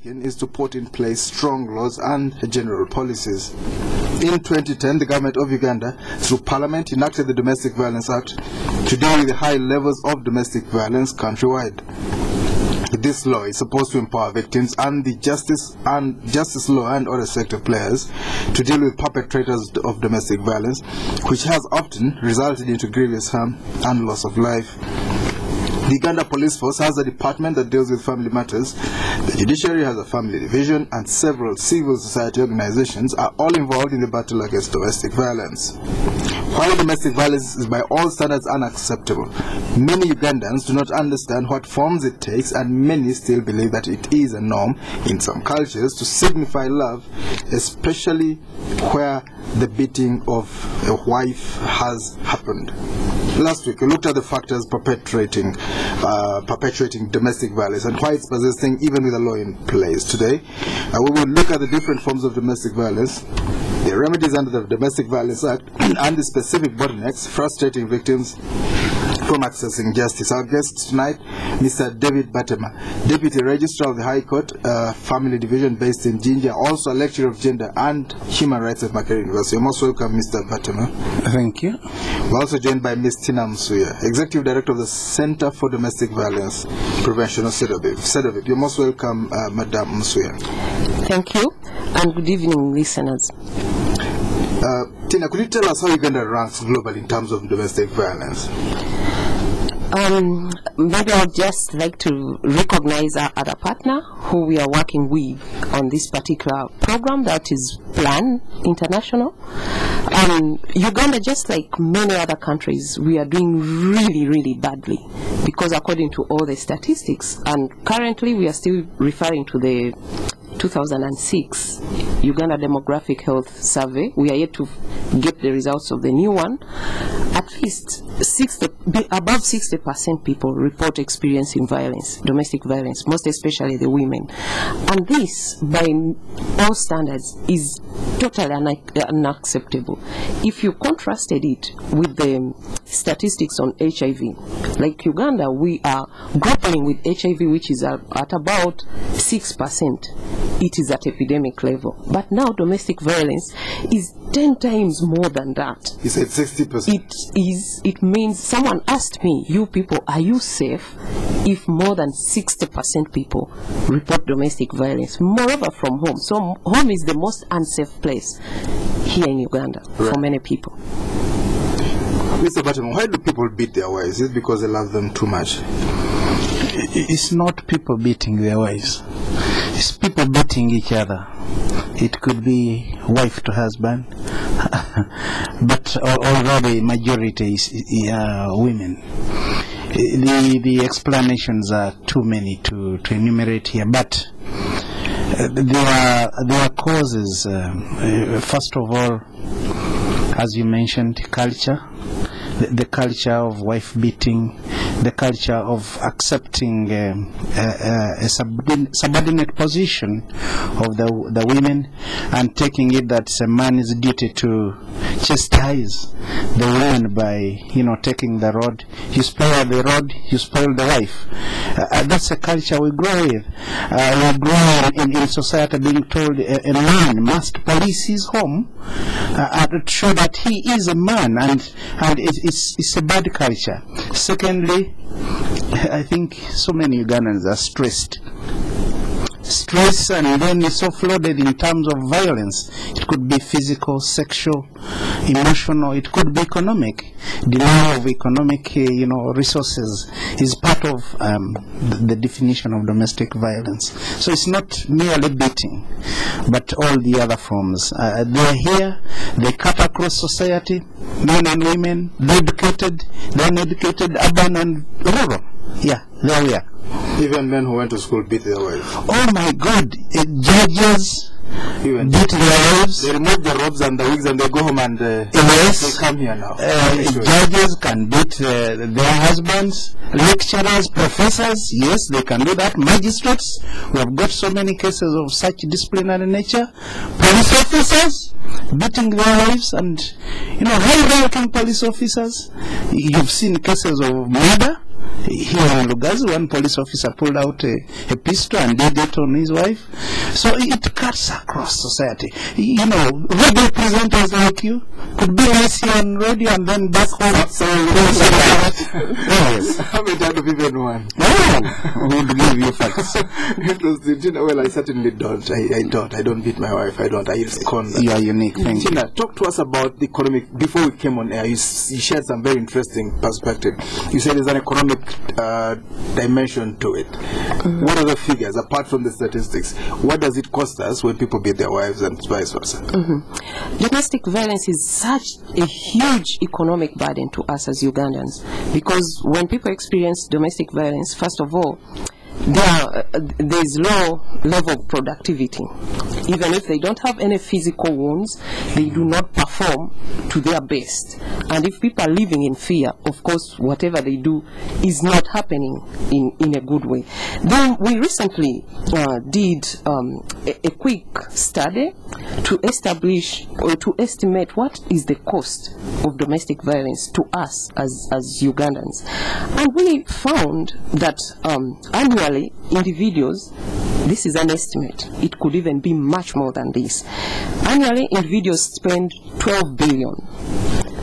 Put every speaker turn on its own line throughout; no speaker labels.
taken is to put in place strong laws and general policies. In 2010, the government of Uganda, through Parliament, enacted the Domestic Violence Act to deal with the high levels of domestic violence countrywide. This law is supposed to empower victims and the justice law and other sector players to deal with perpetrators of domestic violence, which has often resulted into grievous harm and loss of life. The Uganda Police Force has a department that deals with family matters. The judiciary has a family division, and several civil society organizations are all involved in the battle against domestic violence. While domestic violence is by all standards unacceptable, many Ugandans do not understand what forms it takes, and many still believe that it is a norm in some cultures to signify love, especially where the beating of a wife has happened. Last week, we looked at the factors perpetuating domestic violence and why it's persisting even with a law in place. Today, we will look at the different forms of domestic violence, the remedies under the Domestic Violence Act, and the specific bottlenecks frustrating victims from accessing justice. Our guest tonight, Mr. David Batema, Deputy Registrar of the High Court, Family Division based in Jinja, also a lecturer of gender and human rights at Makerere University. You're most welcome, Mr. Batema.
Thank you.
We're also joined by Ms. Musuya, Executive Director of the Center for Domestic Violence Prevention of CEDOVIP. CEDOVIP, you're most welcome, Madam Musuya.
Thank you, and good evening, listeners.
Tina, could you tell us how Uganda ranks globally in terms of domestic violence?
Maybe I'd just like to recognize our other partner who we are working with on this particular program, that is Plan International. Uganda, just like many other countries, we are doing really, really badly because according to all the statistics, and currently we are still referring to the 2006 Uganda Demographic Health Survey. We are yet to get the results of the new one. At least above 60% people report experiencing violence, domestic violence, most especially the women. And this, by all standards, is totally unacceptable. If you contrasted it with the statistics on HIV, like Uganda, we are grappling with HIV, which is at about 6%. It is at epidemic level. But now domestic violence is 10 times more than that.
You said 60%.
It means, someone asked me, you people, are you safe if more than 60% people report domestic violence? Moreover, from home. So home is the most unsafe place here in Uganda for many people.
Mr. Batema, why do people beat their wives? Is it because they love them too much?
It's not people beating their wives. It's people beating each other. It could be wife to husband, but already majority is women. The explanations are too many to enumerate here, but there are causes. First of all, as you mentioned, culture. The culture of wife beating, the culture of accepting a subordinate position of the women, and taking it that a man's duty to chastise the woman by, taking the rod. You spoil the rod, you spoil the wife. That's a culture we grow with. We grow in society being told a man must police his home to show that he is a man, and it's a bad culture. Secondly, I think so many Ugandans are stressed. Stress, and then it's offloaded in terms of violence. It could be physical, sexual, emotional, it could be economic. Denial of economic resources is part of the definition of domestic violence. So it's not merely beating, but all the other forms. They're here, they cut across society, men and women, the educated, the uneducated, urban and rural. Yeah, there we are.
Even men who went to school beat their wives.
Oh my God! Judges beat their wives.
They remove the robes and the wigs and they go home and
yes,
they come here now.
Judges can beat their husbands. Lecturers, professors, yes, they can do that. Magistrates, we have got so many cases of such disciplinary nature. Police officers beating their wives, and high-ranking police officers. You've seen cases of murder. Here in Lugazi, one police officer pulled out a pistol and did it on his wife. So it cuts across society. You know, radio presenters like you could be messy on radio and then back home. Yes.
How many times have you been one?
Oh, we would give you facts.
Interesting. Well, I certainly don't. I don't beat my wife. I scorn that.
You are unique. Thank you.
Tina, talk to us about the economic. Before we came on air, you shared some very interesting perspective. You said there's an economic dimension to it. What are the figures, apart from the statistics? What does it cost us when people beat their wives and vice versa?
Domestic violence is such a huge economic burden to us as Ugandans, because when people experience domestic violence, first of all, there is low level of productivity. Even if they don't have any physical wounds, they do not perform to their best. And if people are living in fear, of course, whatever they do is not happening in a good way. Then we recently did a quick study to establish or to estimate what is the cost of domestic violence to us as Ugandans. And we found that annually, individuals, this is an estimate, it could even be much more than this. Annually, individuals spend 12 billion.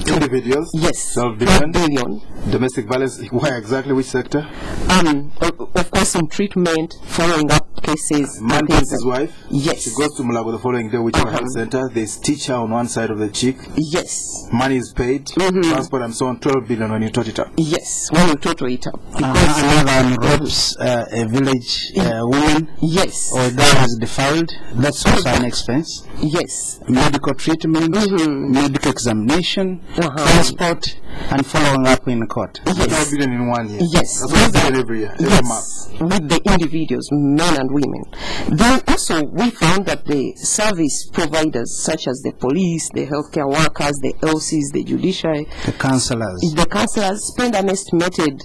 Individuals?
Yes,
12
billion.
Domestic violence, where exactly, which sector?
Of course, in treatment, following up cases.
Man beats his wife?
Yes.
She goes to Mulago the following day, which is a health center. They stitch her on one side of the cheek.
Yes.
Money is paid, transport and so on, 12 billion when you tot it up.
Yes, when you total it up.
Another one rapes a village woman.
Yes.
Or a girl is defiled. That's also an expense.
Yes.
Medical treatment, medical examination, transport, and following up in court.
Yes.
12 billion in 1 year.
Yes.
That's what it's every year, every month.
With the individuals, men and women. Then also we found that the service providers, such as the police, the healthcare workers, the LCs, the judiciary,
the councillors
spend an estimated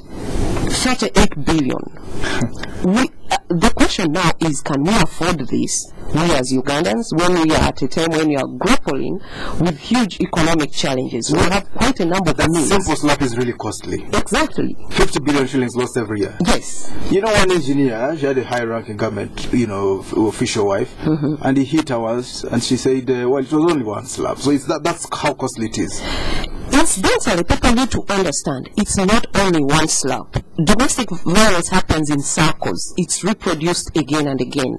38 billion. The question now is, can we afford this, we as Ugandans, when we are at a time when we are grappling with huge economic challenges? We have quite a number of needs.
Simple slap is really costly.
Exactly.
50 billion shillings lost every year.
Yes.
You know, one engineer, she had a high-ranking government, official wife, and he hit her once, and she said, well, it was only one slap. So that's how costly it is.
Incidentally, people need to understand, it's not only one slap. Domestic violence happens in circles. It's reproduced again and again.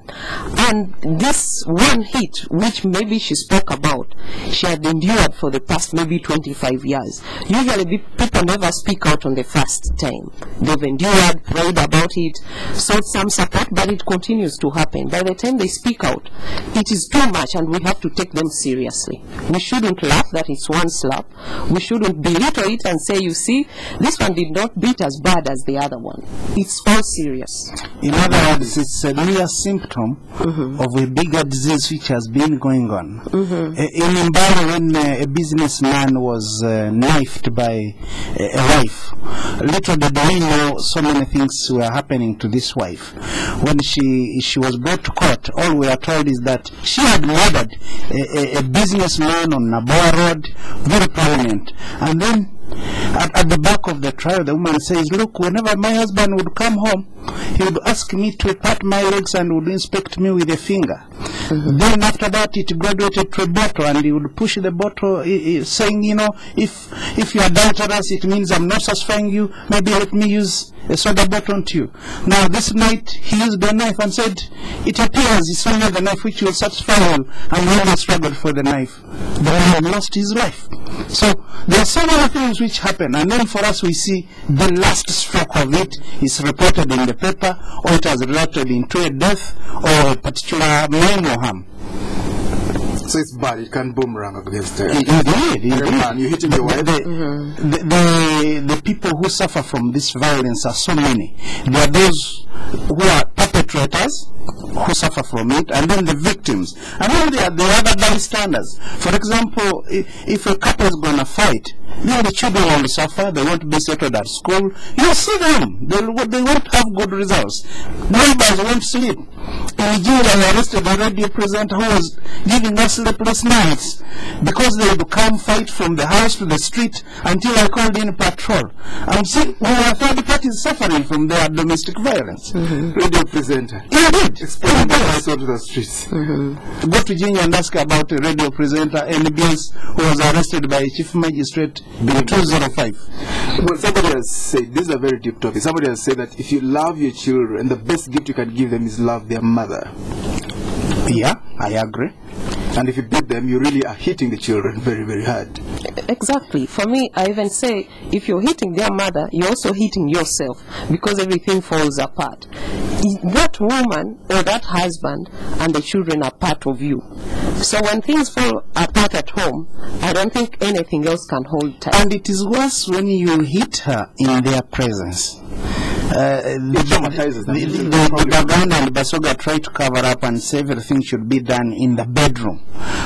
And this one hit, which maybe she spoke about, she had endured for the past maybe 25 years. Usually people never speak out on the first time. They've endured, prayed about it, sought some support, but it continues to happen. By the time they speak out, it is too much, and we have to take them seriously. We shouldn't laugh that it's one slap. We shouldn't belittle it and say, you see, this one did not beat as bad as the other one. It's all serious.
In other words, it's a mere symptom of a bigger disease which has been going on. In Mbale, when a businessman was knifed by a wife, little did we know so many things were happening to this wife. When she was brought to court, all we are told is that she had murdered a businessman on Naboa Road, very prominent. And then at the back of the trial, the woman says, look, whenever my husband would come home, he would ask me to pat my legs and would inspect me with a finger. Then after that, it graduated to a bottle, and he would push the bottle, saying, you know, if you are adulterous, it means I'm not satisfying you, maybe let me use a soda bottle on you. Now this night, he used the knife and said, it appears it's only the knife which will satisfy you, and he only struggled for the knife. The man lost his life. So there are so many things which happen, and then for us we see the last stroke of it is reported in the paper, or it has resulted into a death or a particular name or harm.
So it's bad, it can boomerang against her.
Indeed.
You're hitting your wife.
The people who suffer from this violence are so many. There are those who are perpetrators who suffer from it, and then the victims. And then there are the other bystanders. For example, if a couple is going to fight, Now the children will suffer, they won't be settled at school. You see them, they won't have good results. Neighbors won't sleep. In Jinja, I arrested a radio presenter who was giving us sleepless nights because they would come fight from the house to the street until I called in patrol. I'm saying, well, third parties suffering from their domestic violence.
Radio presenter.
Indeed.
Explain the house to the streets.
Go to Jinja and ask about a radio presenter, Edmond, who was arrested by a chief magistrate in 2005.
Well, somebody has said, this is a very deep topic, somebody has said that if you love your children, the best gift you can give them is love their mother.
Yeah, I agree.
And if you beat them, you really are hitting the children very, very hard.
Exactly. For me, I even say, if you're hitting their mother, you're also hitting yourself, because everything falls apart. That woman or that husband and the children are part of you. So when things fall apart at home, I don't think anything else can hold tight.
And it is worse when you hit her in their presence. The Uganda and Basoga try to cover up and say everything should be done in the bedroom.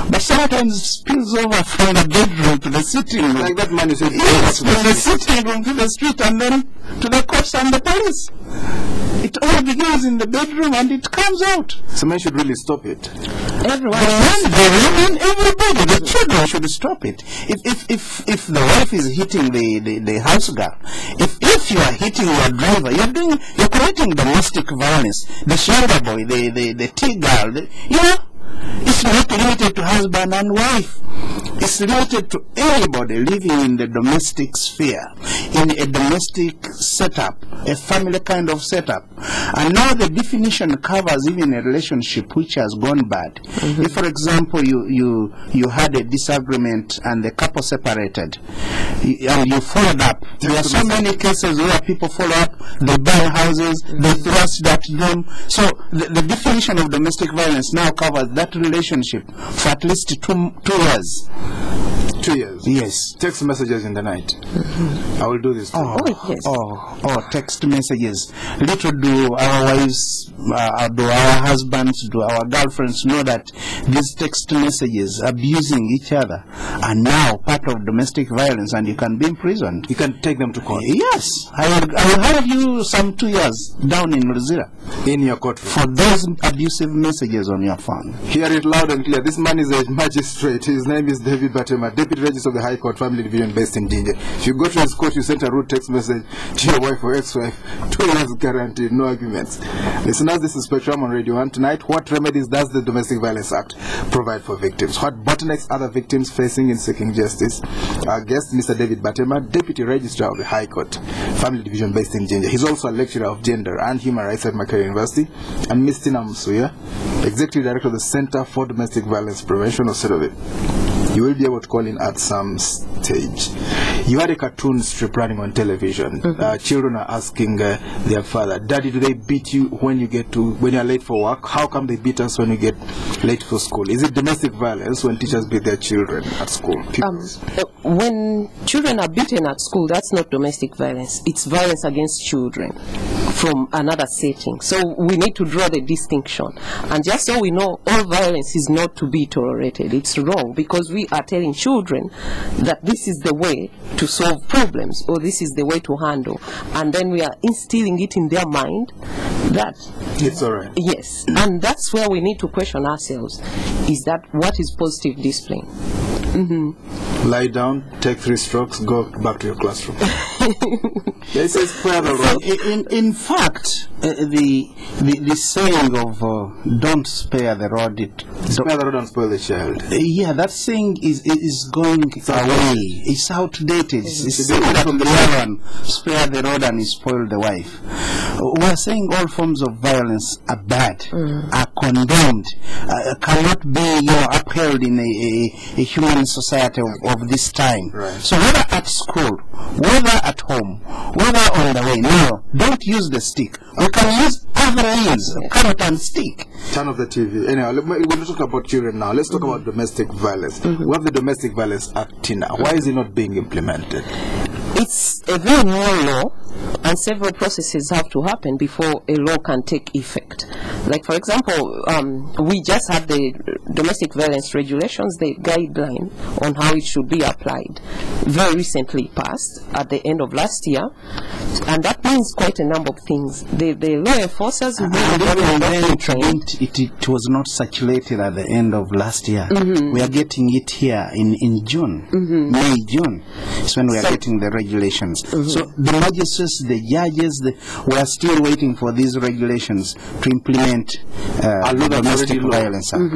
But sometimes it spills over from the bedroom to the sitting room.
Like that man you said,
yes, from the sitting room to the street and then to the cops and the police. It all begins in the bedroom and it comes out.
So man should really stop it.
Everyone,
the women, everybody, the children should stop it. If the wife is hitting the house girl, if you are hitting your driver, you're committing domestic violence. The shoulder boy, the tea girl, it's not limited to husband and wife. It's limited to anybody living in the domestic sphere, in a domestic setup, a family kind of setup. And now the definition covers even a relationship which has gone bad. If, for example, you had a disagreement and the couple separated, and you followed up. There are so many cases where people follow up, they buy houses, they thrust at them. So the definition of domestic violence now covers that relationship for at least two years.
2 years?
Yes.
Text messages in the night. I will do this.
Text messages. Little do our wives, do our husbands, do our girlfriends know that these text messages abusing each other are now part of domestic violence, and you can be imprisoned.
You can take them to court.
Yes. I will have you some 2 years down in Ruzira.
In your courtroom.
For those abusive messages on your phone.
Hear it loud and clear. This man is a magistrate. His name is David Batema, Deputy Registrar of the High Court, Family Division based in Jinja. If you go to his court, you send a rude text message to your wife or ex-wife, 2 years guaranteed, no arguments. Listeners, this is Spectrum on Radio 1. Tonight, what remedies does the Domestic Violence Act provide for victims? What bottlenecks are the victims facing in seeking justice? Our guest, Mr. David Batema, Deputy Registrar of the High Court, Family Division based in Jinja. He's also a lecturer of gender and human rights at Makerere University. And Ms. Tina Musuya, Executive Director of the Center for Domestic Violence Prevention, or CEDOVIP. You will be able to call in at some stage. You had a cartoon strip running on television. Children are asking their father, "Daddy, do they beat you when you're late for work? How come they beat us when you get late for school?" Is it domestic violence when teachers beat their children at school?
When children are beaten at school, that's not domestic violence. It's violence against children from another setting. So we need to draw the distinction. And just so we know, all violence is not to be tolerated. It's wrong, because we are telling children that this is the way to solve problems, or this is the way to handle. And then we are instilling it in their mind that
it's all right.
Yes. And that's where we need to question ourselves. Is that what is positive discipline?
Lie down, take 3 strokes, go back to your classroom. This is
in fact, the saying of don't spare the rod,
spare the rod and spoil the child.
That saying is going away. It's outdated. It's from the one, spare the rod and spoil the wife. We're saying all forms of violence are bad, are condemned, cannot be upheld in a human society of this time.
Right.
So whether at school, whether at home, whether on the way, no, don't use the stick. We can use other means, carrot and stick.
Turn off the TV. Anyhow, we're talking about children now. Let's talk about domestic violence. We have the Domestic Violence Act, Tina. Why is it not being implemented?
It's a very new law, and several processes have to happen before a law can take effect. Like, for example, we just had the domestic violence regulations, the guideline on how it should be applied, very recently passed at the end of last year, and that means quite a number of things. The law enforcers
it was not circulated at the end of last year. We are getting it here in June, May, June. It's when we are getting the regulations. So the magistrates, the judges, we are still waiting for these regulations to implement the Domestic Violence Act.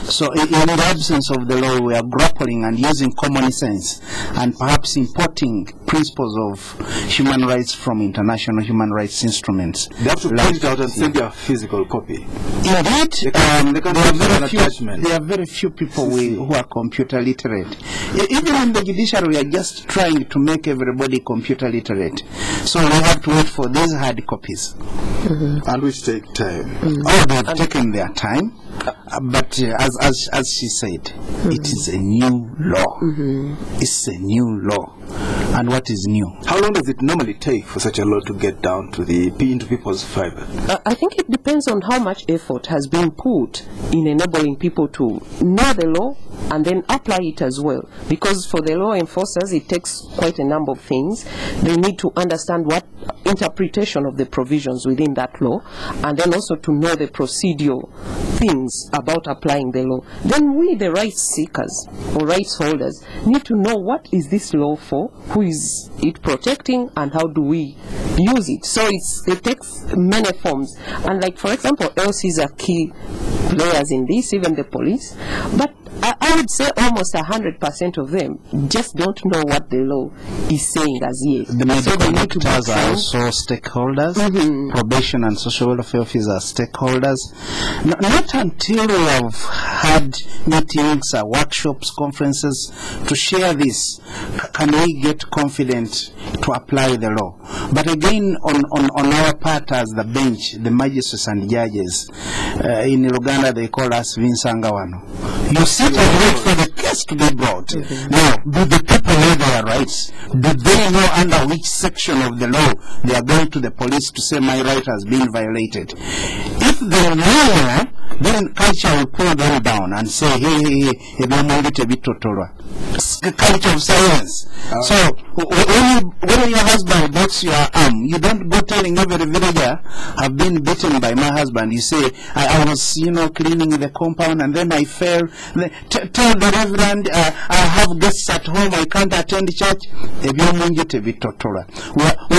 So in the absence of the law, we are grappling and using common sense and perhaps importing principles of human rights from international human rights instruments.
They have to print it out and send you a physical copy.
Indeed,
there
are very few people who are computer literate. Even in the judiciary, we are just trying to make everybody computer literate. So we have to wait for these hard copies.
And which take time.
Oh, they have taken their time. But as she said, it is a new law. It's a new law. And what is new?
How long does it normally take for such a law to get down to into people's fiber?
I think it depends on how much effort has been put in enabling people to know the law and then apply it as well. Because for the law enforcers, it takes quite a number of things. They need to understand what interpretation of the provisions within that law, and then also to know the procedural things about applying the law. Then we, the rights seekers or rights holders, need to know what is this law for, who is it protecting, and how do we use it. So it takes many forms. And like, for example, LCs are key players in this, even the police. But I would say almost 100% of them just don't know what the law is saying as yet.
The medical doctors are also stakeholders. Probation and social welfare officers are stakeholders. Not until we have had meetings, workshops, conferences to share this can we get confident to apply the law. But again, on our part as the bench, the magistrates and judges, in Uganda they call us Vinsangawano. You sit and wait for the case to be brought. Now, do the people know their rights? Do they know under which section of the law they are going to the police to say my right has been violated? If they know, then culture will pull them down and say, hey, culture of silence. So when your husband breaks your arm, you don't go telling every villager, I've been beaten by my husband. You say, I was, cleaning the compound and then I fell. Tell the reverend, I have guests at home, I can't attend church. We are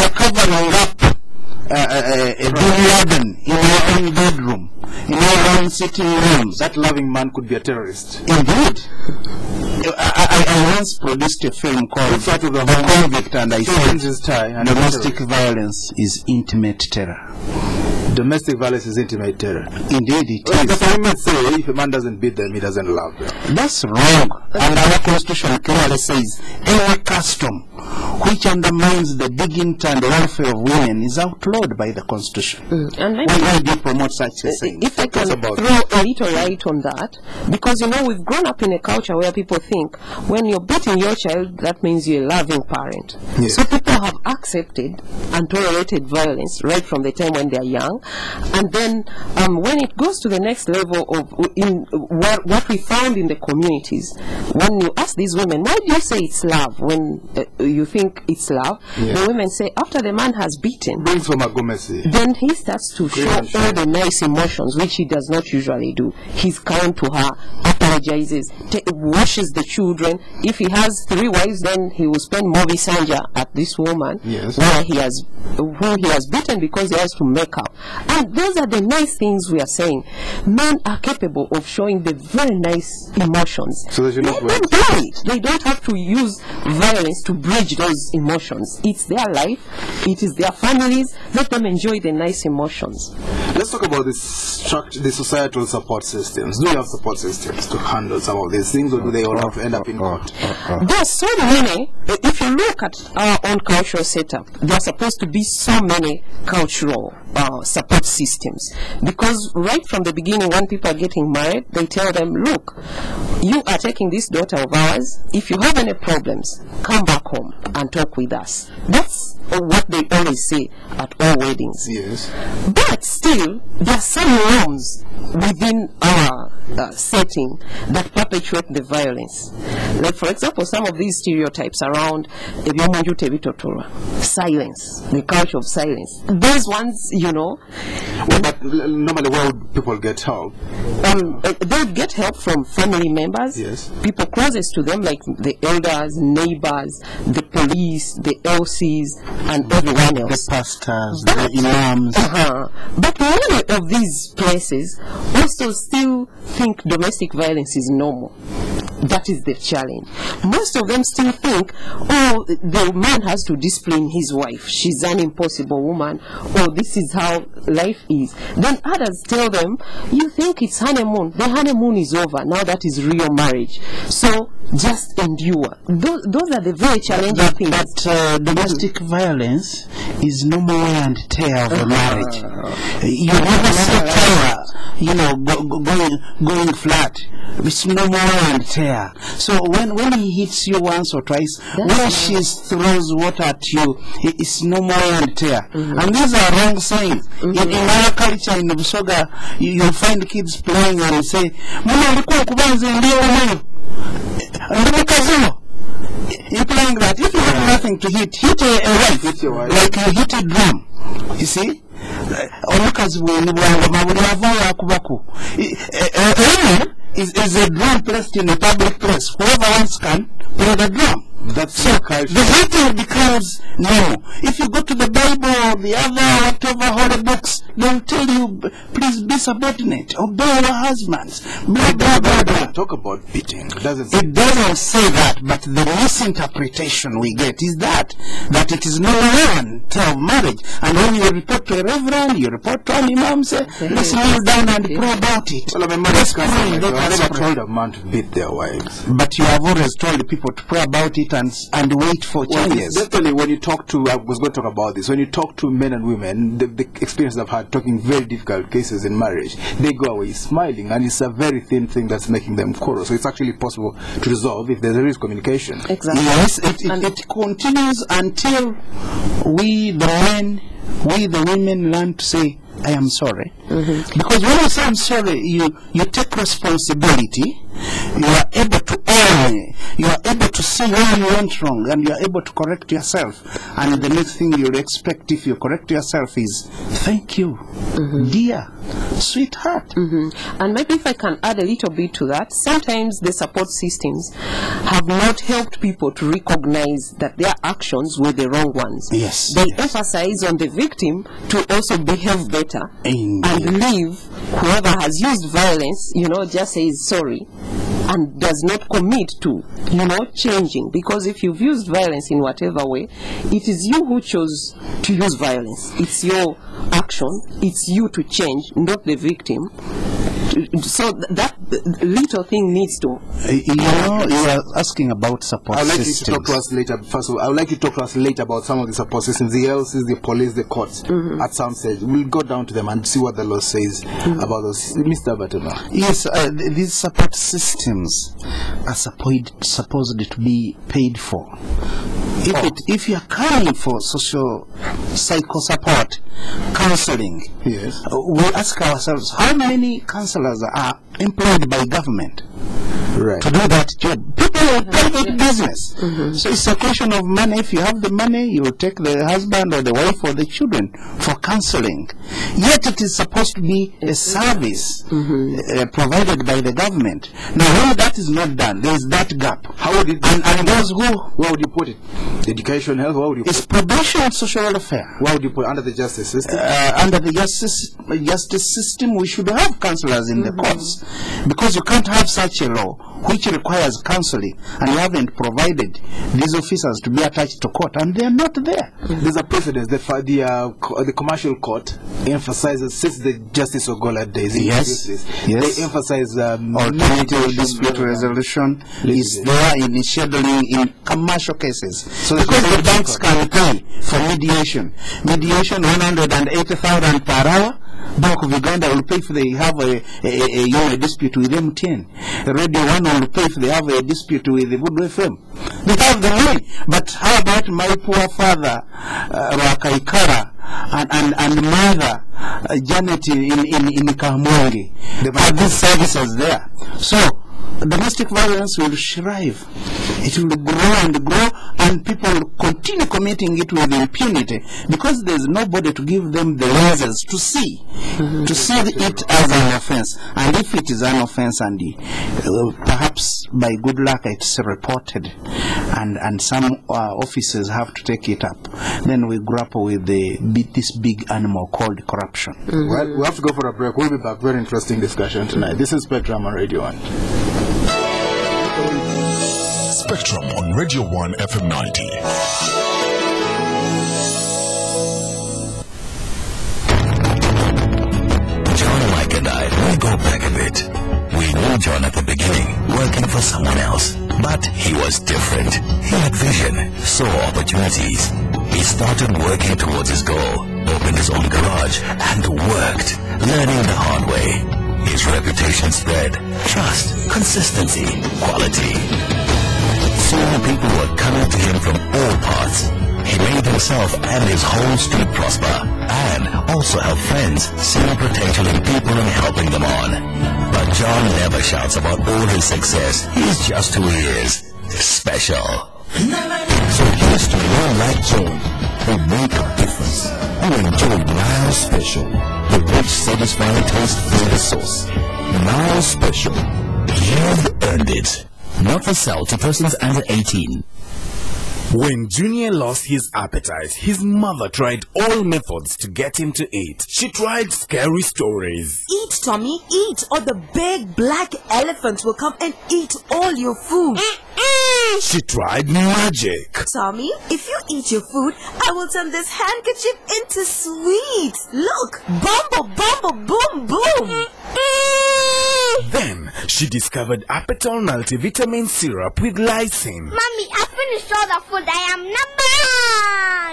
covering up a Bin Laden in our own bedroom, in our own sitting rooms.
That loving man could be a terrorist.
Indeed. I once produced a film called The Convict, and I said domestic violence is intimate terror.
Domestic violence is intimate terror.
Indeed it is.
Because I might say, if a man doesn't beat them, he doesn't love them.
That's wrong. And our constitution clearly says, any custom which undermines the dignity and welfare of women is outlawed by the constitution.
And
why do you promote such a thing?
If I can throw a little light on that, because we've grown up in a culture where people think when you're beating your child, that means you're a loving parent. Yes. So people have accepted and tolerated violence right from the time when they're young. And then when it goes to the next level of what we found in the communities, when you ask these women, why do you say it's love when you think it's love? Yeah. The women say, after the man has beaten, then he starts to show all the nice emotions, which he does not usually do. He's kind to her, apologizes, washes the children. If he has 3 wives, then he will spend Mobi Sanja at this woman, who he has beaten because he has to make up. And those are the nice things we are saying. Men are capable of showing the very nice emotions.
So they should not
do it. They don't have to use violence to bridge those emotions. It's their life. It is their families. Let them enjoy the nice emotions.
Let's talk about the societal support systems. Do you have support systems to handle some of these things, or do they all have to end up in court?
There are so many. If you look at our own cultural setup, there are supposed to be so many cultural support systems, because right from the beginning, when people are getting married, they tell them, look, you are taking this daughter of ours. If you have any problems, come back home and talk with us. That's what they always say at all weddings.
Yes.
But still, there are some norms within our setting that perpetuate the violence. Like, for example, some of these stereotypes around silence, the culture of silence. Those ones,
Well, but normally, where would people get help?
They would get help from family members,
yes,
people closest to them, like the elders, neighbors, the police, the LCs, and everyone else.
The pastors, the imams.
But many of these places also still think domestic violence is normal. That is the challenge. Most of them still think, oh, the man has to discipline his wife. She's an impossible woman. Oh, this is how life is. Then others tell them, you think it's honeymoon. The honeymoon is over. Now that is real marriage. So just endure. Those are the very challenging things.
But domestic violence is no more wear and tear of a marriage. You never see tear, going flat. It's no more wear and tear. So when he hits you once or twice, when she throws water at you, it's no more wear and tear. And these are wrong signs. In our culture, in Busoga, you'll find kids playing and say, you're playing that. If you have nothing to hit a wife, like you hit a drum. You see? Is a drum placed in a public place. Whoever wants can play the drum. That's so the hitting becomes normal. If you go to the Bible or the other whatever holy books, they'll tell you, please be subordinate, obey your husbands. Blah blah blah blah.
Talk about beating. It doesn't
say that, but the misinterpretation we get is that it is no one tell marriage. And when you report to a reverend, you report to an imam, say, let's kneel down and pray about it.
Well, I mean, I've never told a man to beat their wives.
But you have always told people to pray about it and wait for changes.
Definitely, when you talk to, I was going to talk about this, when you talk to men and women, the experience I've had talking very difficult cases in marriage, they go away smiling, and it's a very thin thing that's making them quarrel. So it's actually possible to resolve if there is communication.
Exactly.
Yes, it continues until we the women learn to say, I am sorry. Because when you say I'm sorry, you take responsibility. You are able to own. You are able to see where you went wrong, and you are able to correct yourself. And the next thing you'll expect if you correct yourself is, thank you, dear, sweetheart.
And maybe if I can add a little bit to that, sometimes the support systems have not helped people to recognize that their actions were the wrong ones.
Yes.
They emphasize on the victim to also behave better and leave whoever has used violence, just says sorry and does not commit to, changing. Because if you've used violence in whatever way, it is you who chose to use violence. It's your action. It's you to change, not the victim. So that little thing needs to.
You are asking about support systems.
I'd like you to talk to us later. First of all, I would like you to talk to us later about some of the support systems, the LCs, the police, the courts. At some stage, we'll go down to them and see what the law says about those. Mr. Batema.
Yes, these support systems are supposed to be paid for. If you are coming for social psycho support, counseling,
yes,
we ask ourselves, how many counselors are employed by government to do that job? People are private business. So it's a question of money. If you have the money, you will take the husband or the wife or the children for counseling. Yet it is supposed to be a service provided by the government. Now, when that is not done, there is that gap.
How would it?
And those who?
Where would you put it? Education, health. Where would you put it?
It's probation and social welfare.
Where would you put it? Under the justice system?
Under the justice system, we should have counselors in the courts, because you can't have such a law which requires counseling, and you haven't provided these officers to be attached to court, and they are not there.
There's a precedent that the commercial court emphasizes, since the Justice Ogola days, they emphasize
alternative dispute resolution is there in scheduling in commercial cases. So because the banks can pay for mediation 180,000 per hour. Bank of Uganda will pay if they have a dispute with MTN. Radio 1 will pay if they have a dispute with the Good FM. We have the money. But how about my poor father, Rakaikara, and mother, Janet in Kamongi? Are these services there? So domestic violence will thrive. It will grow and grow, and people will continue committing it with impunity because there's nobody to give them the lenses to see it as an offense. And if it is an offense, and perhaps by good luck it's reported, and some officers have to take it up, then we grapple with this big animal called corruption.
Well, we have to go for a break. We'll be back. Very interesting discussion tonight. This is Spectrum on Radio 1.
Spectrum on Radio 1 FM 90.
John, Mike and I, we go back a bit. We knew John at the beginning, working for someone else. But he was different. He had vision, saw opportunities. He started working towards his goal, opened his own garage, and worked, learning the hard way. His reputation spread. Trust, consistency, quality. Soon people were coming to him from all parts. He made himself and his whole street prosper, and also helped friends, seeing potential in people and helping them on. But John never shouts about all his success. He's just who he is. Special.
So here's to one like John, who make a difference, who enjoy Nile Special, the rich, satisfying taste flavor sauce. Nile Special.
You've earned it. Not for sale to persons under 18.
When Junior lost his appetite, his mother tried all methods to get him to eat. She tried scary stories.
Eat, Tommy, eat, or the big black elephant will come and eat all your food.
She tried magic.
Tommy, if you eat your food, I will turn this handkerchief into sweets. Look, bumble, bumble, boom, boom.
Then she discovered Apetol multivitamin syrup with lysine.
Mommy, I finished all the food. I am number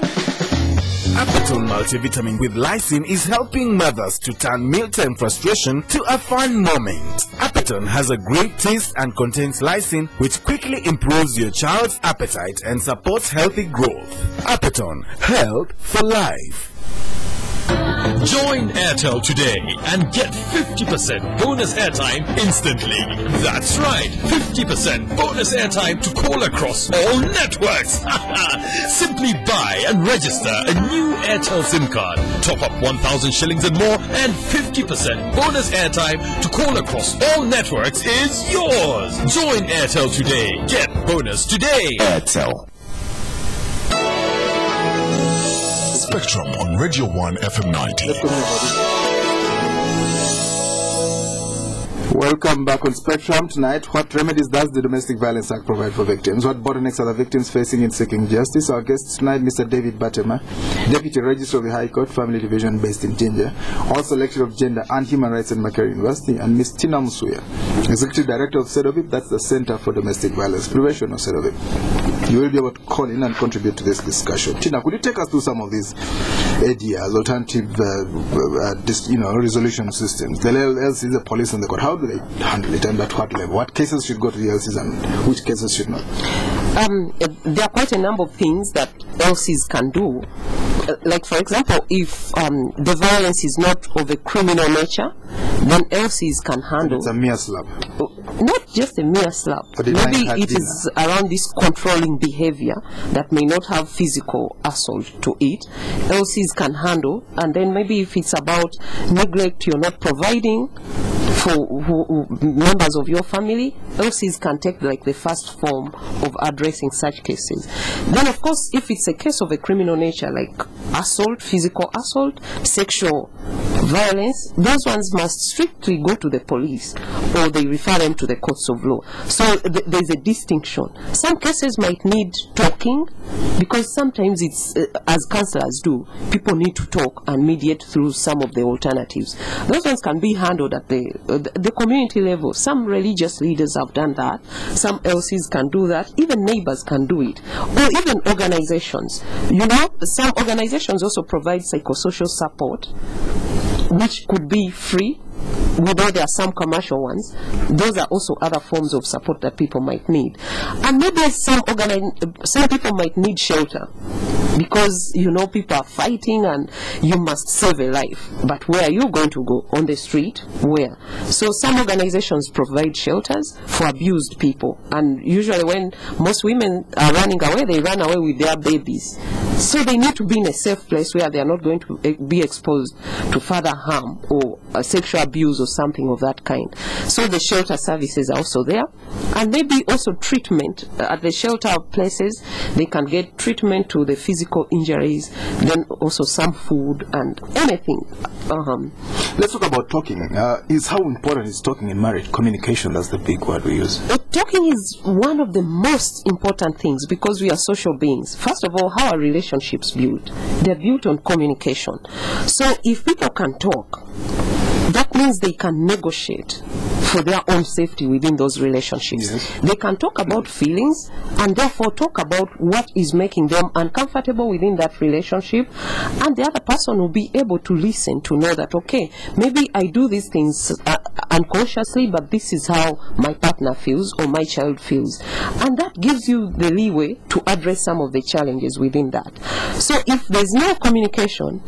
1.
Apetol multivitamin with lysine is helping mothers to turn mealtime frustration to a fun moment. Apetol has a great taste and contains lysine, which quickly improves your child's appetite and supports healthy growth. Apetol, health for life.
Join Airtel today and get 50% bonus airtime instantly. That's right, 50% bonus airtime to call across all networks. Simply buy and register a new Airtel SIM card. Top up 1,000 shillings and more, and 50% bonus airtime to call across all networks is yours. Join Airtel today. Get bonus today.
Airtel. Spectrum on Radio 1 FM 90.
Welcome back on Spectrum tonight. What remedies does the Domestic Violence Act provide for victims? What bottlenecks are the victims facing in seeking justice? Our guests tonight, Mr. David Batema, Deputy Registrar of the High Court, Family Division based in Jinja, also Lecturer of Gender and Human Rights at Makerere University, and Ms. Tina Musuya, Executive Director of CEDOVIP, that's the Center for Domestic Violence Prevention of CEDOVIP. You will be able to call in and contribute to this discussion. Tina, could you take us through some of these ADRs, alternative resolution systems? The LLC, the police and the court, how do they handle it, and at what level? What cases should go to the LCs and which cases should not?
There are quite a number of things that LCs can do. Like, for example, if the violence is not of a criminal nature, then LCs can handle.
It's a mere slap.
Not just a mere slap. Maybe it is around this controlling behavior that may not have physical assault to it. LCs can handle. And then maybe if it's about neglect, you're not providing for members of your family, LCs can take like the first form of addressing such cases. Then of course, if it's a case of a criminal nature like assault, physical assault, sexual violence, those ones must strictly go to the police or they refer them to the courts of law. So there's a distinction. Some cases might need talking because sometimes it's, as counselors do, people need to talk and mediate through some of the alternatives. Those ones can be handled at the community level. Some religious leaders have done that. Some LCs can do that. Even neighbors can do it. Or even organizations. You know, some organizations also provide psychosocial support, which could be free we know there are some commercial ones. Those are also other forms of support that people might need. And maybe some people might need shelter, because you know people are fighting and you must save a life. But where are you going to go? On the street? Where? So some organizations provide shelters for abused people, and usually when most women are running away, they run away with their babies. So they need to be in a safe place where they are not going to be exposed to further harm or sexual abuse or something of that kind. So the shelter services are also there, and maybe also treatment at the shelter places. They can get treatment to the physical injuries, then also some food and anything.
Let's talk about talking. How important is talking in marriage? Communication, that's the big word we use.
Talking is one of the most important things, because we are social beings. First of all, how are relationships built? They're built on communication. So if people can talk, that means they can negotiate for their own safety within those relationships. Yes. They can talk about feelings and therefore talk about what is making them uncomfortable within that relationship, and the other person will be able to listen, to know that, okay, maybe I do these things unconsciously, but this is how my partner feels or my child feels, and that gives you the leeway to address some of the challenges within that. So if there's no communication,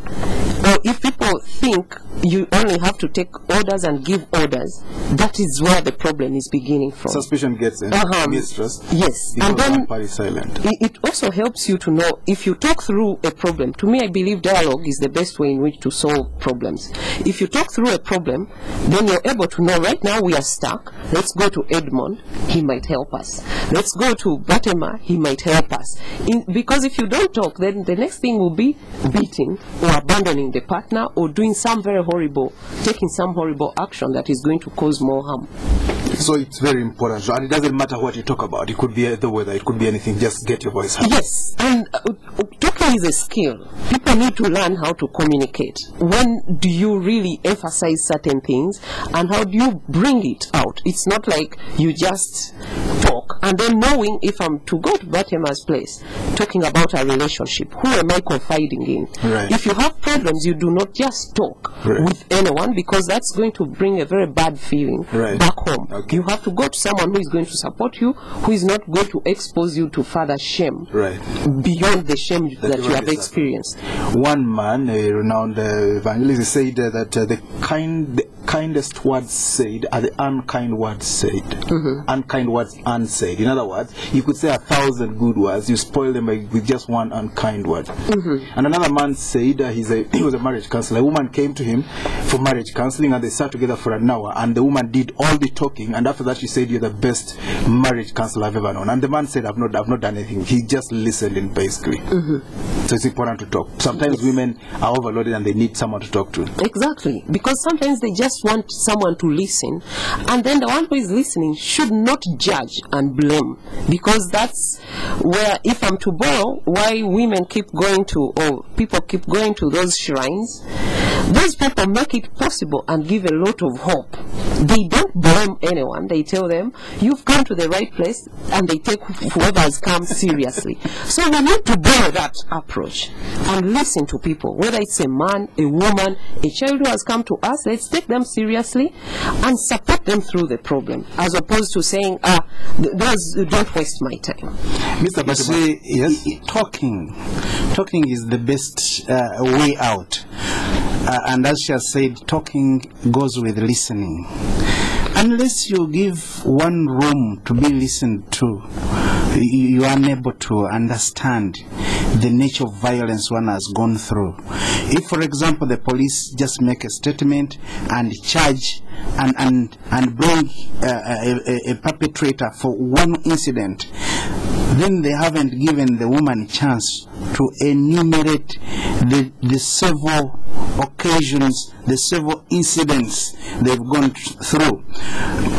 or if people think you only have to take orders and give orders, that is where the problem is beginning from.
Suspicion gets in, mistrust.
Yes, and then
one party silent.
It also helps you to know, if you talk through a problem. To me, I believe dialogue is the best way in which to solve problems. If you talk through a problem, then you're able to know, right now we are stuck. Let's go to Edmond, he might help us. Let's go to Batema, he might help us. Because if you don't talk, then the next thing will be beating or abandoning the partner, or doing some very taking some horrible action that is going to cause more harm.
So it's very important. And it doesn't matter what you talk about. It could be the weather, it could be anything. Just get your voice out.
Yes, and talking is a skill. People need to learn how to communicate. When do you really emphasize certain things, and how do you bring it out? It's not like you just talk and then knowing, if I'm to go to Batema's place talking about a relationship, who am I confiding in?
Right.
If you have problems, you do not just talk with anyone, because that's going to bring a very bad feeling back home. Okay. You have to go to someone who is going to support you, who is not going to expose you to further shame beyond the shame that you have experienced.
One man, a renowned evangelist, said that the kindest words said are the unkind words said. Unkind words unsaid. In other words, you could say 1,000 good words, you spoil them with just one unkind word. And another man said, he was a marriage counselor. A woman came to him for marriage counseling, and they sat together for an hour, and the woman did all the talking, and after that she said, "You're the best marriage counselor I've ever known." And the man said, I've not done anything. He just listened in, basically. So it's important to talk. Sometimes women are overloaded and they need someone to talk to.
Exactly, because sometimes they just want someone to listen, and then the one who is listening should not judge and blame, because that's where, if I'm to borrow, why women keep going to, or people keep going to those shrines, those people make it possible and give a lot of hope. They don't blame anyone. They tell them, you've come to the right place, and they take whoever has come seriously. So we need to borrow that approach and listen to people, whether it's a man, a woman, a child who has come to us. Let's take them seriously and support them through the problem, as opposed to saying, don't waste my time.
Mr. Batema, yes?
Talking is the best way out. And as she has said, talking goes with listening. Unless you give one room to be listened to, you are unable to understand the nature of violence one has gone through. If, for example, the police just make a statement and charge and bring a perpetrator for one incident, then they haven't given the woman a chance to enumerate the several occasions, the several incidents they've gone through.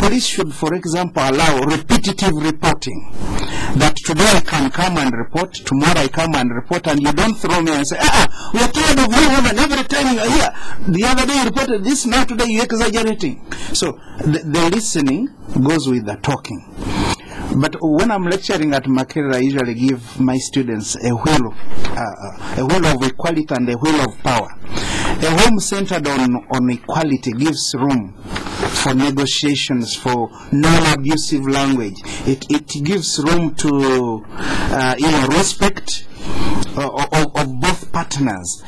Police should, for example, allow repetitive reporting. That today I can come and report, tomorrow I come and report, and you don't throw me and say, we are tired of you, woman, every time you are here. The other day you reported this, now today you're exaggerating. So the listening goes with the talking. But when I'm lecturing at Makerere, I usually give my students a wheel of equality and a wheel of power. A home centered on equality gives room for negotiations, for non-abusive language. It gives room to respect of both partners,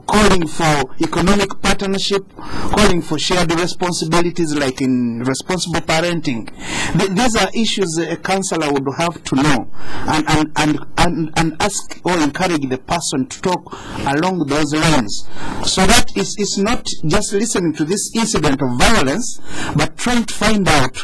calling for economic partnership, calling for shared responsibilities like in responsible parenting. These are issues a counselor would have to know and ask or encourage the person to talk along those lines, so that it's not just listening to this incident of violence, but trying to find out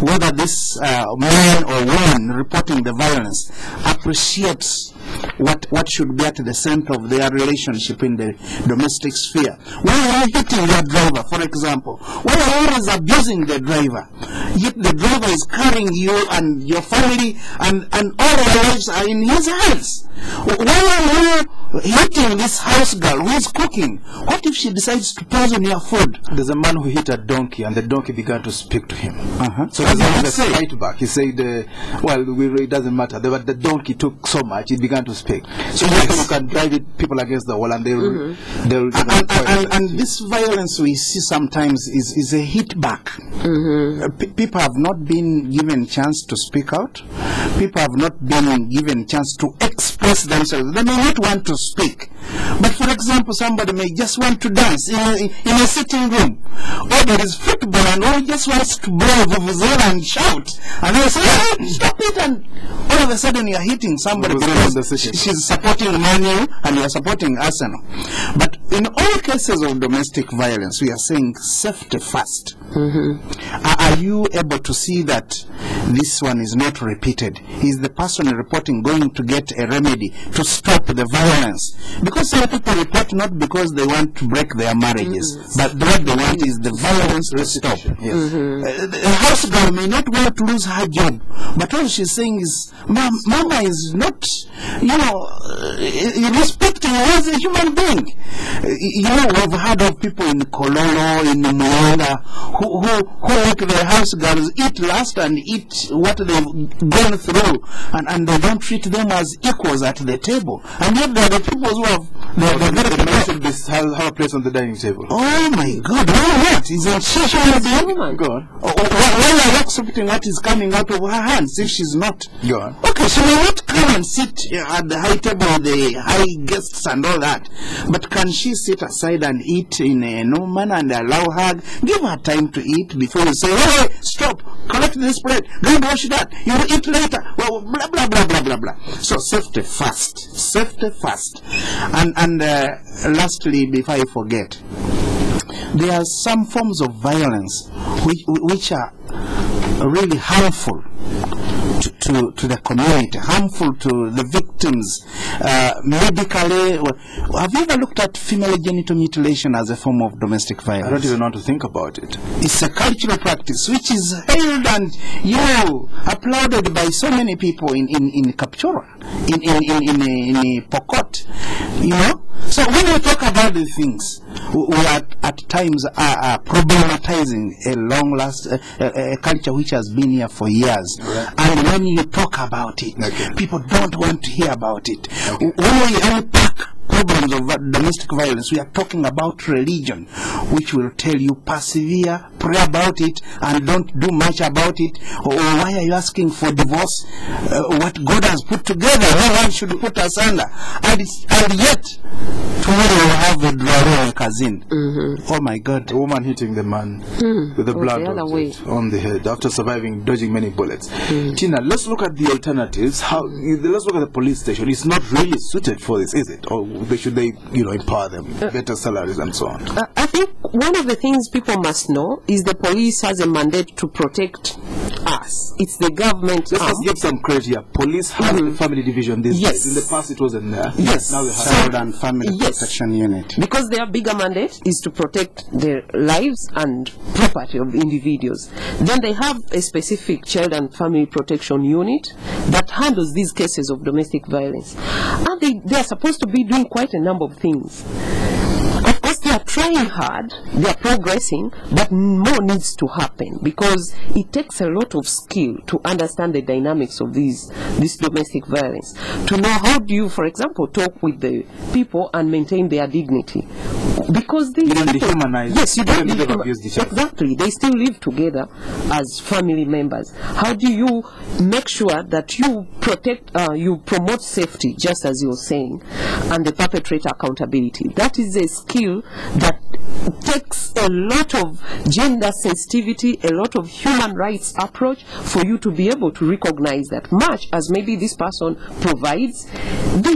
whether this man or woman reporting the violence appreciates what should be at the center of their relationship in the domestic sphere. Why are you hitting your driver, for example? Why are you always abusing the driver? Yet the driver is carrying you and your family, and all your lives are in his hands. Why are you hitting this house girl who is cooking? What if she decides to poison your food?
There's a man who hit a donkey, and the donkey began to speak to him. So there's a fight back. He said, it doesn't matter. But the donkey took so much, it began to speak. So you can drive people against the wall, and they'll
and this violence we see sometimes is a hit back. People have not been given chance to speak out. People have not been given chance to express themselves. They may not want to speak, but for example, somebody may just want to dance in a sitting room, or there is football and all just wants to blow vuvuzela and shout, and they say, "Hey, stop it!" and all of a sudden you are hitting somebody because she's supporting Manu and you are supporting Arsenal. But in all cases of domestic violence, we are saying safety first. Are you able to see that this one is not repeated? Is the person reporting going to get a remedy to stop the violence? Because some people report not because they want to break their marriages, but what they want is the violence to stop. A house girl may not want to lose her job, but all she's saying is, Mama is not, respecting her as a human being. We've heard of people in Kololo, in Mwanga, who like their house girls eat last and eat what they've gone through, and they don't treat them as equals at the table. And yet there are the people who have have a place on the dining table. Oh my God! Why not? Is it she a woman? Go on. Why are you accepting what is coming out of her hands if she's not? Go on. Okay, so we not come and sit at the high table with the high guests and all that, but can she sit aside and eat in a normal manner and allow her, give her time to eat before you say, "Hey, stop, collect this plate, go and wash that, you will eat later," well, blah blah blah blah blah blah. So safety first, and lastly, before I forget, there are some forms of violence which are really harmful to the community, harmful to the victims, medically. Have you ever looked at female genital mutilation as a form of domestic violence? I don't even want to think about it. It's a cultural practice which is hailed and applauded by so many people in Kapchora, in Pokot, So when we talk about these things, we at times are problematizing a culture which has been here for years. Right. And when you talk about it, people don't want to hear about it. When we unpack problems of domestic violence, we are talking about religion, which will tell you persevere, pray about it, and don't do much about it. Or why are you asking for divorce? What God has put together, no one should put asunder. And yet, tomorrow we'll have a Dwaro cousin. Oh my God. A woman hitting the man with the blood on the head after dodging many bullets. Tina, let's look at the alternatives. Let's look at the police station. It's not really suited for this, is it? Or should they empower them, better salaries and so on?
I think one of the things people must know is the police has a mandate to protect us. It's the government.
Let's give some credit here. Police has a family division these days. In the past it wasn't there.
Yes. Now they have Child and Family Protection Unit.
Because their bigger mandate is to protect the lives and property of individuals. Then they have a specific Child and Family Protection Unit that handles these cases of domestic violence. And they are supposed to be doing quite a number of things. Of course, they are trying hard, they are progressing, but more needs to happen because it takes a lot of skill to understand the dynamics of this domestic violence. To know how do you, for example, talk with the people and maintain their dignity. Because these
You don't
people,
dehumanize.
yes, you don't
Even if they've
dehumanize.
abused each other.
Exactly. They still live together as family members. How do you make sure that you protect, you promote safety, just as you're saying, and the perpetrator accountability? That is a skill that takes a lot of gender sensitivity, a lot of human rights approach for you to be able to recognize that much as maybe this person provides, they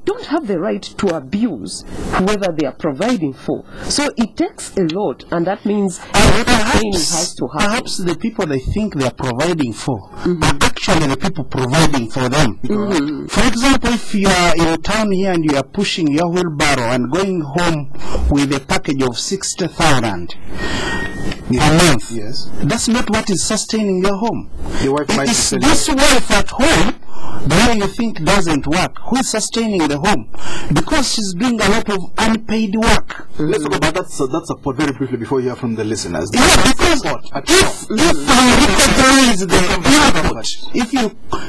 don't have the right to abuse whoever they are providing for. So it takes a lot, and that means a lot of training has to happen.
Perhaps the people they think they are providing for are actually the people providing for them. For example, if you are in town here and you are pushing your wheelbarrow and going home with a package of 60,000 a month,
Yes.
that's not what is sustaining your home.
Your wife might be
It's
selling
this wife at home, the one you think doesn't work, who is sustaining the home, because she's doing a lot of unpaid work.
Let's talk about that support very briefly before you hear from the listeners.
Yeah, because if you recognize the input,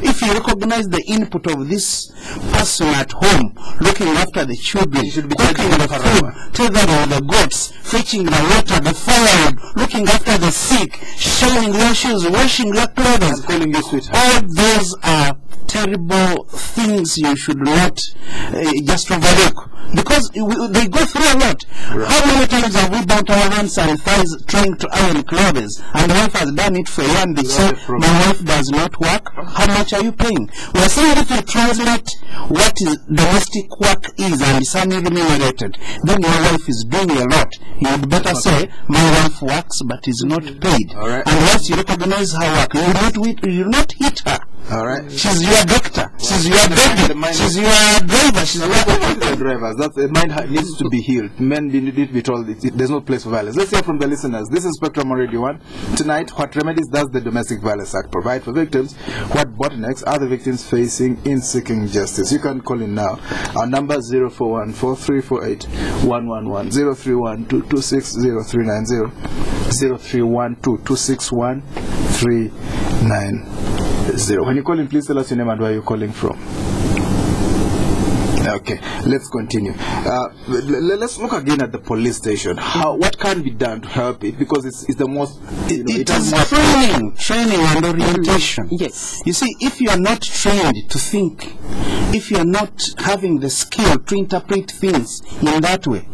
if you recognize the input of this person at home, looking after the children, cooking the food, tethering the goats, fetching the water, the firewood, looking after the sick, shining their shoes, washing their clothes,
calling you sweetheart.
all those are terrible things you should not just overlook, because they go through a lot. How many times have we burnt our hands and thighs trying to iron clothes, and the wife has done it for you, and they say my wife does not work? How much are you paying? We are saying if you translate what is domestic work is and is unremunerated, then your wife is doing a lot. You would better say my wife works but is not paid. And once you recognize her work, you will not hit her.
All right.
She's your doctor. She's your baby. She's your driver. She's your
drivers. That's the mind needs to be healed. Men need to be told there's no place for violence. Let's hear from the listeners. This is Spectrum on Radio 1. Tonight, what remedies does the Domestic Violence Act provide for victims? What bottlenecks are the victims facing in seeking justice? You can call in now. Our number 041-4348-111, 031-226-0390, 031-226-1390. When you call in, please tell us your name and where you're calling from. Okay, let's continue. Let's look again at the police station. What can be done to help it? Because it's the most,
it is training and orientation.
Yes.
You see, if you are not trained to think, if you are not having the skill to interpret things in that way,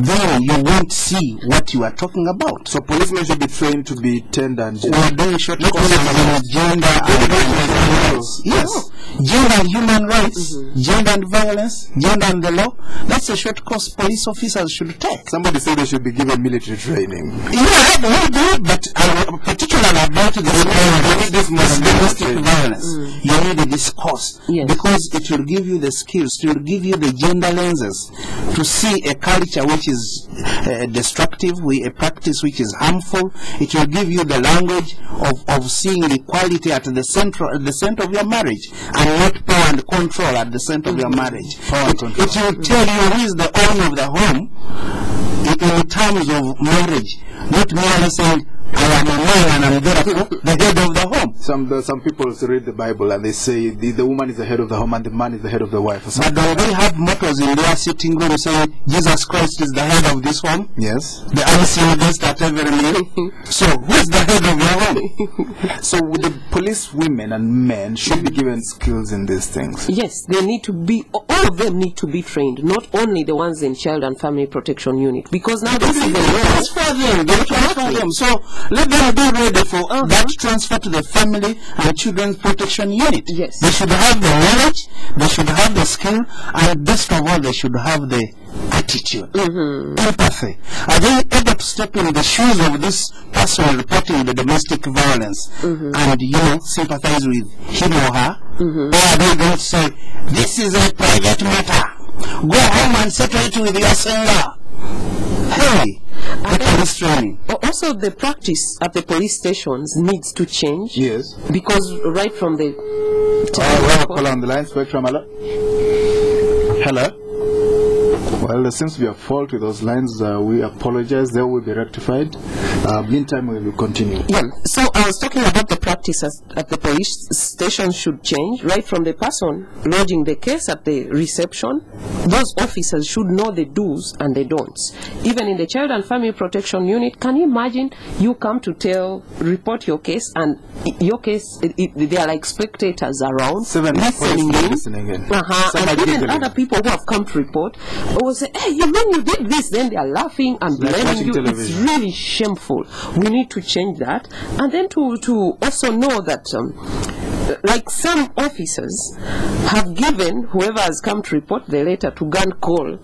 then you won't see what you are talking about.
So policemen should be trained to be tender and
gentle. We're doing short courses on gender and violence. Yes, gender and human rights, gender and violence, gender and the law. That's a short course police officers should take.
Somebody said they should be given military training.
Yeah, we do, but particularly about this domestic violence. You need this course because it will give you the skills, it will give you the gender lenses to see a culture which is destructive, a practice which is harmful. It will give you the language of seeing equality at the center of your marriage, and not power and control at the center of your marriage. It will tell you who is the owner of the home in terms of marriage, not merely saying I am a man and I'm therefore the head of the home.
Some people read the Bible and they say the woman is the head of the home and the man is the head of the wife.
But don't they have mottos in their sitting room saying Jesus Christ is the head of this home?
Yes.
The unseen guest at every meal. So who is the head of your home?
So the police women and men should be given skills in these things.
Yes, they need to be, all of them need to be trained, not only the ones in Child and Family Protection Unit, because now this is the
transfer them. So let them be ready for that transfer to the Family and Children's Protection Unit.
Yes.
They should have the knowledge, they should have the skill, and best of all, they should have the attitude, empathy. Are they able to step in the shoes of this person reporting the domestic violence and, sympathize with him or her? Or are they going to say, this is a private matter, go home and settle it with your singer? Hey, the police training.
Also, the practice at the police stations needs to change.
Yes.
Because right from the
we have a caller on the line. Spectrum, hello? Well, there seems to be a fault with those lines. We apologize. They will be rectified. Meantime, we will continue.
Yeah. So I was talking about the practice practice at the police station should change, right from the person lodging the case at the reception. Those officers should know the do's and the don'ts. Even in the Child and Family Protection Unit, can you imagine you come to report your case, and your case, they are like spectators around, listening in. And even other people who have come to report will say, hey, you mean you did this? Then they are laughing and blaming you. It's really shameful. We need to change that. And then to also know that like some officers have given whoever has come to report the letter to gun call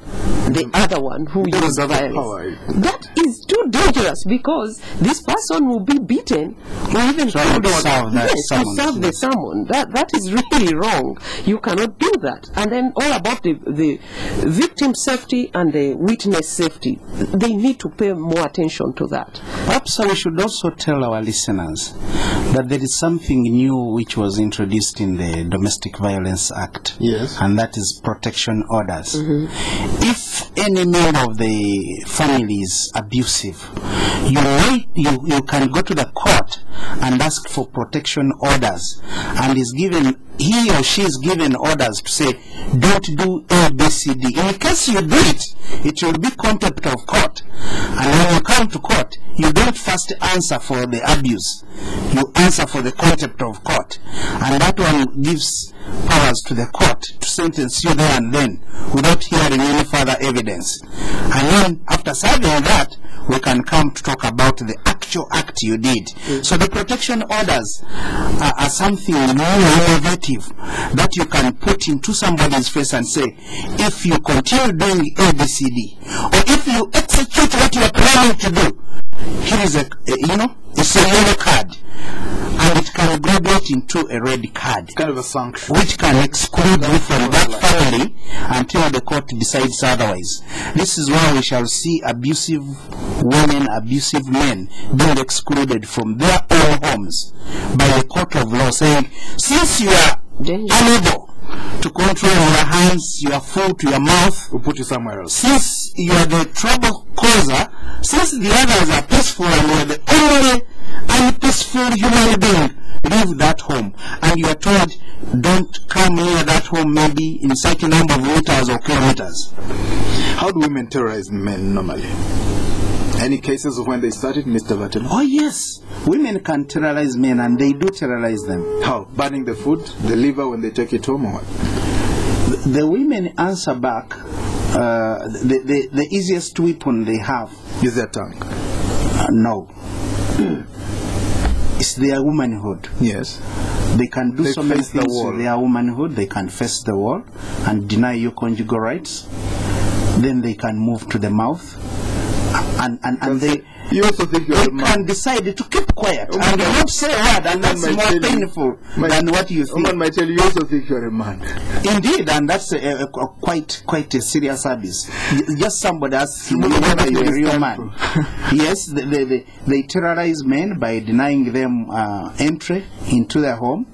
the other one who used violence. That is too dangerous, because this person will be beaten or even killed to serve the summon. That is really wrong. You cannot do that. And then all about the victim safety and the witness safety. They need to pay more attention to that.
Perhaps we should also tell our listeners that there is something new which was introduced in the Domestic Violence Act.
Yes.
And that is protection orders. If any member of the family is abusive, you can go to the court and ask for protection orders, and he or she is given orders to say, don't do A, B, C, D. In case you do it, it will be contempt of court. And when you come to court, you don't first answer for the abuse. You answer for the contempt of court. And that one gives powers to the court to sentence you there and then without hearing any further evidence. And then after serving that, we can come to talk about the actual act you did. So the protection orders are something more innovative that you can put into somebody's face and say, if you continue doing ABCD, or if you execute what you are planning to do, here is it's a yellow card, and it can graduate into a red card.
Kind of a sanction.
Which can exclude you from that family until the court decides otherwise. This is why we shall see abusive women, abusive men being excluded from their own homes by the court of law, saying, since you are unable to control your hands, your foot, your mouth,
we'll put you somewhere else.
Since you are the trouble causer, since the others are peaceful and you are the only unpeaceful human being, leave that home. And you are told, don't come near that home maybe in such a number of meters or kilometers.
How do women terrorize men normally? Any cases of when they started, Mr. Batema?
Oh yes, women can terrorize men, and they do terrorize them.
How? Burning the food, the liver when they take it home, or what?
The women answer back. The easiest weapon they have
is their tongue.
No. It's their womanhood.
Yes.
They can do so many things with their womanhood. They can face the wall and deny you conjugal rights. Then they can move to the mouth. And they can decide to keep quiet and not say a word, and that's more painful than what you think.
Someone might tell you also think you're a man.
Indeed, and that's quite a serious abuse. Just somebody asking you whether you're a real man. Yes, they terrorize men by denying them entry into their home.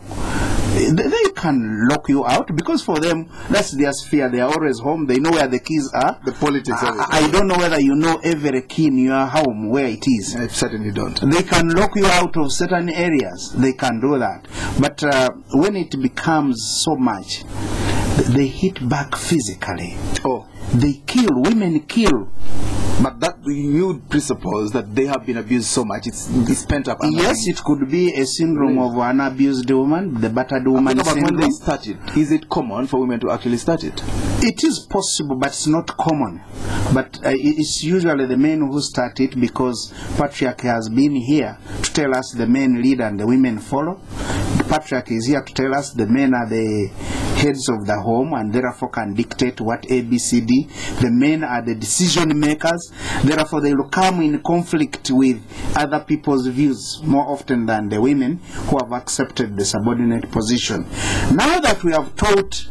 They can lock you out, because for them that's their sphere. They are always home. They know where the keys are.
The politics.
I don't know whether you know every key in your home where it is.
I certainly don't.
They can lock you out of certain areas. They can do that. But when it becomes so much, they hit back physically.
Oh.
They kill. Women kill.
But that you would presuppose that they have been abused so much, it's pent up.
Yes, it could be a syndrome of an abused woman, the battered woman syndrome.
When they started, is it common for women to actually start it?
It is possible, but it's not common. But it's usually the men who start it, because patriarchy has been here to tell us the men lead and the women follow. The patriarchy is here to tell us the men are the heads of the home and therefore can dictate what ABCD. The men are the decision makers, therefore they will come in conflict with other people's views more often than the women who have accepted the subordinate position. Now that we have taught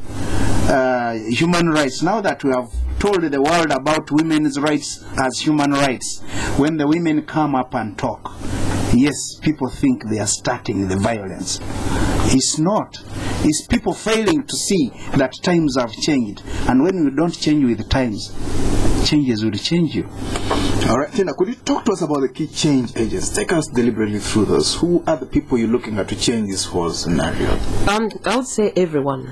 human rights, now that we have told the world about women's rights as human rights, when the women come up and talk, yes, people think they are starting the violence. It's not. It's people failing to see that times have changed. And when we don't change with times, changes will change you.
All right, Tina, could you talk to us about the key change agents? Take us deliberately through those. Who are the people you're looking at to change this whole scenario?
I would say everyone,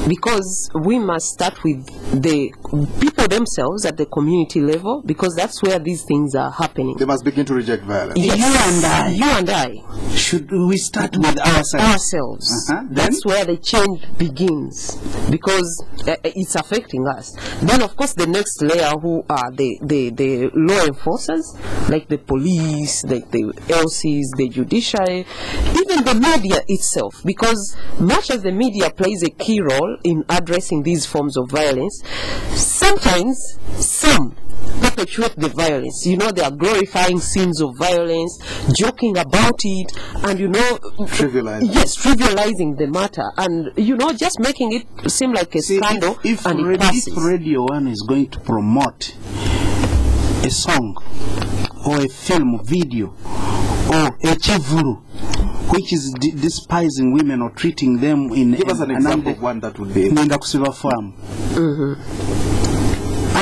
because we must start with the people themselves at the community level, because that's where these things are happening.
They must begin to reject violence.
Yes.
You and I. Should we start with ourselves?
That's where the change begins, because it's affecting us. Then, of course, the next layer, who are the law enforcers, like the police, like the LCs, the judiciary, even the media itself, because much as the media plays a key role in addressing these forms of violence, sometimes some perpetuate the violence. You know, they are glorifying scenes of violence, joking about it, and
trivializing.
Yes, trivializing the matter, and just making it seem like a scandal.
If Radio 1 is going to promote a song or a film video or a chivuru which is despising women or treating them in
give us an example of one that would be
farm.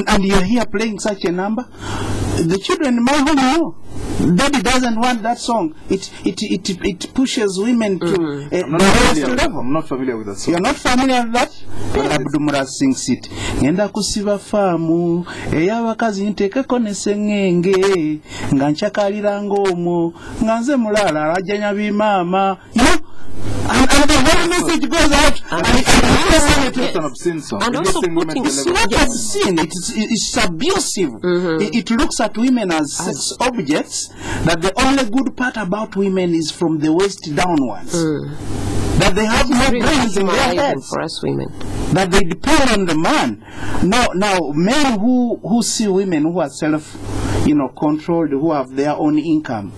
And you're here playing such a number. The children in my home know. Daddy doesn't want that song. It pushes women to
I'm not familiar with that song.
You're not familiar with that? Abdumura sings it. Ngenda kusiba famu eya bakazi ntekeko nesengenge nganchakalira ngomo nganze mulala rajanya bimama. And the whole message goes out.
And also putting
it's abusive. It looks at women as sex objects, that the only good part about women is from the waist downwards. That they have no brains in their heads.
For us women.
That they depend on the man. Now men who see women who are controlled, who have their own income,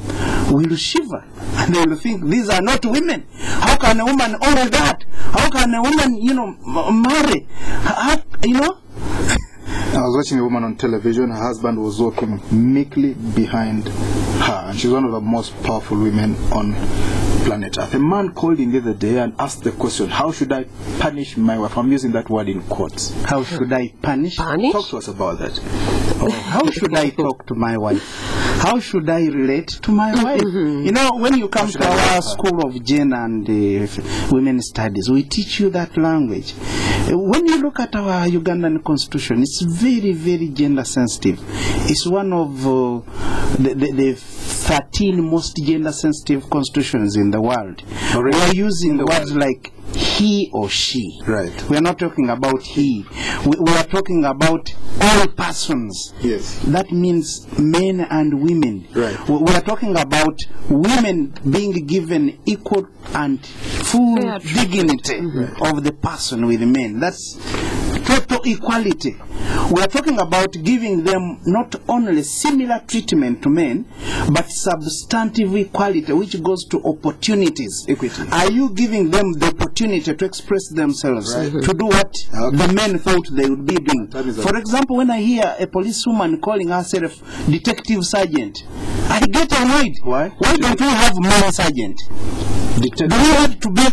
will shiver. And they will think, these are not women. How can a woman own that? How can a woman, marry?
I was watching a woman on television. Her husband was walking meekly behind her, and she's one of the most powerful women on planet Earth. A man called in the other day and asked the question, how should I punish my wife? I'm using that word in quotes.
How should I punish?
Talk to us about that.
How should I talk to my wife? How should I relate to my wife? When you come to our School of Gender and Women's Studies, we teach you that language. When you look at our Ugandan constitution, it's very, very gender sensitive. It's one of the 13 most gender sensitive constitutions in the world. We are using the words like he or she.
Right.
We are not talking about he. We are talking about all persons.
Yes.
That means men and women.
Right.
We are talking about women being given equal and full dignity of the person with men. That's total equality. We are talking about giving them not only similar treatment to men, but substantive equality, which goes to opportunities.
Equity.
Are you giving them the opportunity to express themselves, to do what the men thought they would be doing? For example, when I hear a policewoman calling herself detective sergeant, I get annoyed.
Why?
Why don't we have male sergeant? Do we have to be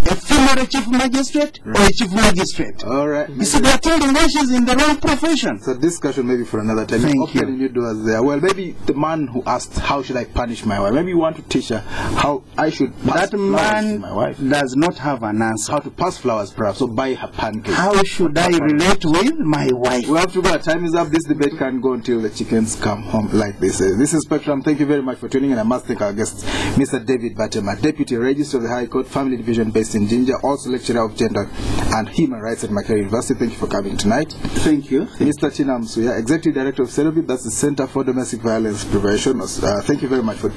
a female chief magistrate or a chief magistrate?
All right.
You see, they're telling us she's in the wrong profession.
So discussion maybe for another time.
Thank you.
New doors there. Well, maybe the man who asked, how should I punish my wife? Maybe you want to teach her how I should pass flowers to my wife.
Does not have an answer.
How to pass flowers, perhaps, or buy her pancakes.
How should I relate with my wife?
We have to go. Time is up. This debate can't go until the chickens come home, like they say. This is Spectrum. Thank you very much for tuning in. I must thank our guest, Mr. David Batema, Deputy Registrar of the High Court, Family Division based in Jinja, also lecturer of Gender and Human Rights at Makerere University. Thank you for coming tonight.
Thank you.
Mr. Musuya, Executive Director of CEDOVIP, that's the Center for Domestic Violence Prevention. Thank you very much for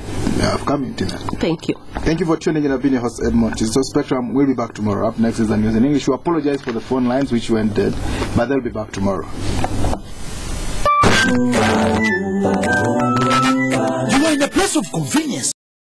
coming tonight.
Thank you.
Thank you for tuning in. I've been your host, Edmond. So Spectrum will be back tomorrow. Up next is the news in English. We apologize for the phone lines which went dead, but they'll be back tomorrow.
You are in a place of convenience.